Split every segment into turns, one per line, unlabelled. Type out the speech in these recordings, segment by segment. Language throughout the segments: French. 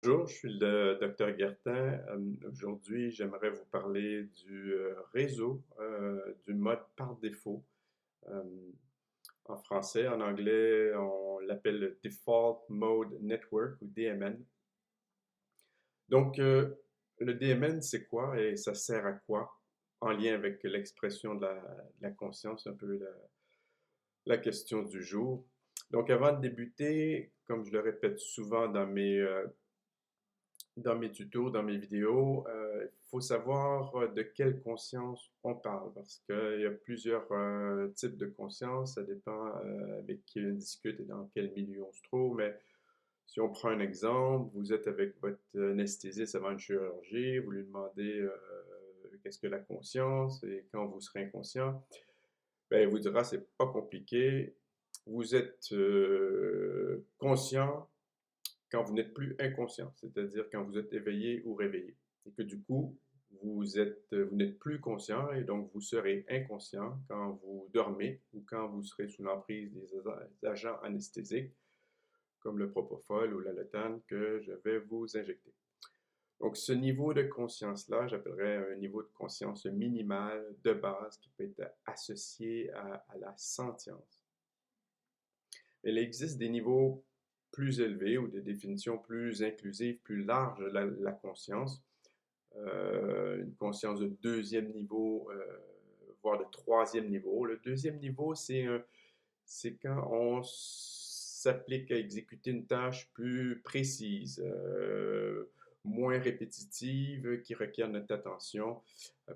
Bonjour, je suis le docteur Guertin. Aujourd'hui, j'aimerais vous parler du réseau, du mode par défaut. Euh, En français, en anglais, on l'appelle le Default Mode Network ou DMN. Donc, le DMN, c'est quoi et ça sert à quoi en lien avec l'expression de la conscience, un peu la question du jour. Donc, avant de débuter, comme je le répète souvent dans mes tutos, dans mes vidéos, il faut savoir de quelle conscience on parle parce qu'il y a plusieurs types de conscience. Ça dépend avec qui on discute et dans quel milieu on se trouve. Mais si on prend un exemple, vous êtes avec votre anesthésiste avant une chirurgie, vous lui demandez qu'est-ce que la conscience et quand vous serez inconscient, ben, il vous dira c'est pas compliqué. Vous êtes conscient quand vous n'êtes plus inconscient, c'est-à-dire quand vous êtes éveillé ou réveillé. Et que du coup, vous n'êtes plus conscient et donc vous serez inconscient quand vous dormez ou quand vous serez sous l'emprise des agents anesthésiques comme le propofol ou la lotane que je vais vous injecter. Donc ce niveau de conscience-là, j'appellerais un niveau de conscience minimal de base qui peut être associé à la sentience. Il existe des niveaux plus élevés ou des définitions plus inclusives, plus larges de la conscience. Une conscience de deuxième niveau, voire de troisième niveau. Le deuxième niveau, c'est quand on s'applique à exécuter une tâche plus précise, moins répétitive, qui requiert notre attention.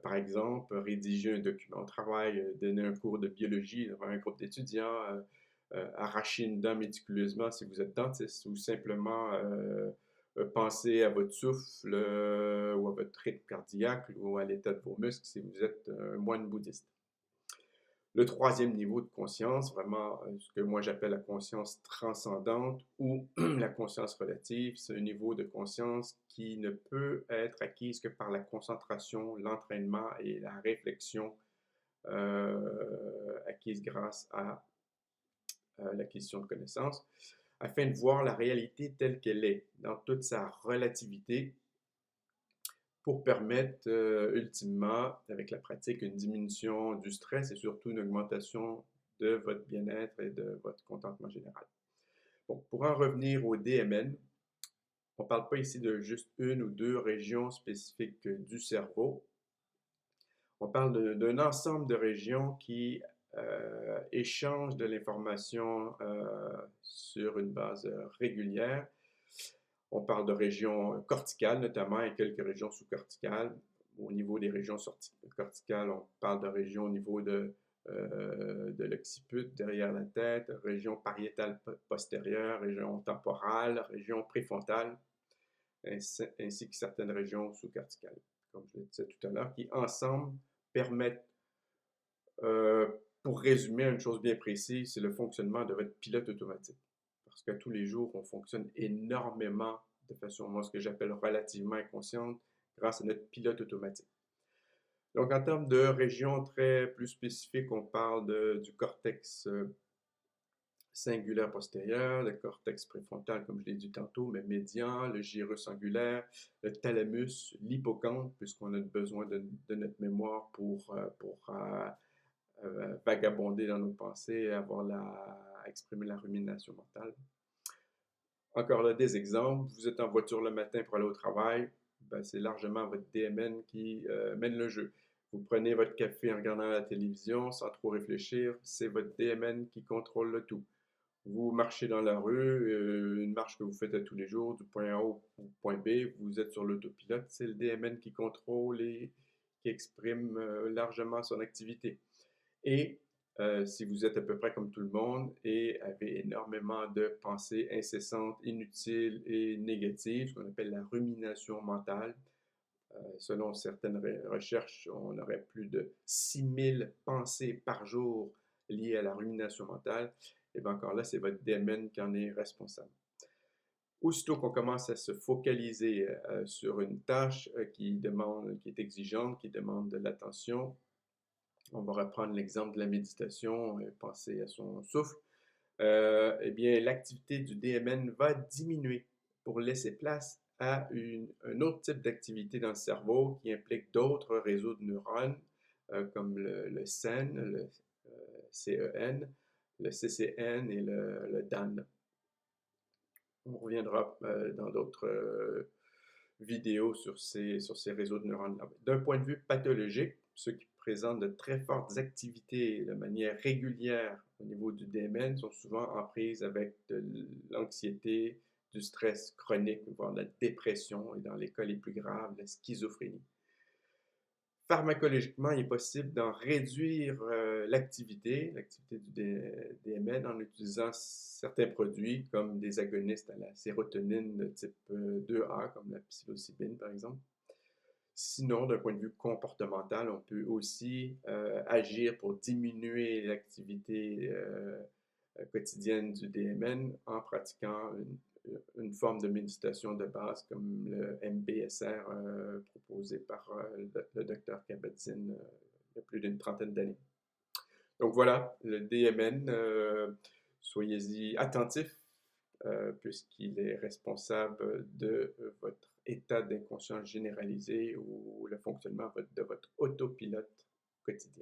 Par exemple, rédiger un document de travail, donner un cours de biologie devant un groupe d'étudiants, arracher une dent méticuleusement si vous êtes dentiste, ou simplement penser à votre souffle ou à votre rythme cardiaque ou à l'état de vos muscles si vous êtes un moine bouddhiste. Le troisième niveau de conscience, vraiment ce que moi j'appelle la conscience transcendante ou la conscience relative, c'est un niveau de conscience qui ne peut être acquise que par la concentration, l'entraînement et la réflexion acquise grâce à l'acquisition de connaissances, afin de voir la réalité telle qu'elle est, dans toute sa relativité, pour permettre ultimement, avec la pratique, une diminution du stress et surtout une augmentation de votre bien-être et de votre contentement général. Bon, pour en revenir au DMN, on ne parle pas ici de juste une ou deux régions spécifiques du cerveau. On parle d'un ensemble de régions qui échangent de l'information sur une base régulière. On parle de régions corticales notamment et quelques régions sous-corticales. Au niveau des régions corticales, on parle de régions au niveau de l'occiput, derrière la tête, région pariétale postérieure, région temporale, région préfrontale, ainsi que certaines régions sous-corticales, comme je le disais tout à l'heure, qui ensemble permettent, euh, pour résumer une chose bien précise, c'est le fonctionnement de votre pilote automatique. Parce que tous les jours, on fonctionne énormément de façon, moi, ce que j'appelle relativement inconsciente, grâce à notre pilote automatique. Donc, en termes de régions très plus spécifiques, on parle du cortex singulaire postérieur, le cortex préfrontal, comme je l'ai dit tantôt, mais médian, le gyrus angulaire, le thalamus, l'hippocampe, puisqu'on a besoin de notre mémoire pour vagabonder dans nos pensées, exprimer la rumination mentale. Encore là, des exemples. Vous êtes en voiture le matin pour aller au travail, ben, c'est largement votre DMN qui mène le jeu. Vous prenez votre café en regardant la télévision sans trop réfléchir, c'est votre DMN qui contrôle le tout. Vous marchez dans la rue, une marche que vous faites à tous les jours, du point A au point B, vous êtes sur l'autopilote, c'est le DMN qui contrôle et qui exprime largement son activité. Et si vous êtes à peu près comme tout le monde et avez énormément de pensées incessantes, inutiles et négatives, ce qu'on appelle la rumination mentale, selon certaines recherches, on aurait plus de 6000 pensées par jour liées à la rumination mentale. Et bien encore là, c'est votre DMN qui en est responsable. Aussitôt qu'on commence à se focaliser sur une tâche qui est exigeante, qui demande de l'attention, on va reprendre l'exemple de la méditation, penser à son souffle, eh bien, l'activité du DMN va diminuer pour laisser place à un autre type d'activité dans le cerveau qui implique d'autres réseaux de neurones, comme le CEN, le CEN, le CCN et le DAN. On reviendra dans d'autres vidéos sur ces réseaux de neurones-là. D'un point de vue pathologique, ceux qui présentent de très fortes activités de manière régulière au niveau du DMN sont souvent en prise avec de l'anxiété, du stress chronique, voire de la dépression, et dans les cas les plus graves, la schizophrénie. Pharmacologiquement, il est possible d'en réduire l'activité du DMN en utilisant certains produits comme des agonistes à la sérotonine de type 2A, comme la psilocybine par exemple. Sinon, d'un point de vue comportemental, on peut aussi agir pour diminuer l'activité quotidienne du DMN en pratiquant une forme de méditation de base comme le MBSR proposé par le docteur Kabat-Zinn il y a plus d'une trentaine d'années. Donc voilà, le DMN, soyez-y attentifs puisqu'il est responsable de votre état d'inconscience généralisé ou le fonctionnement de votre autopilote quotidien.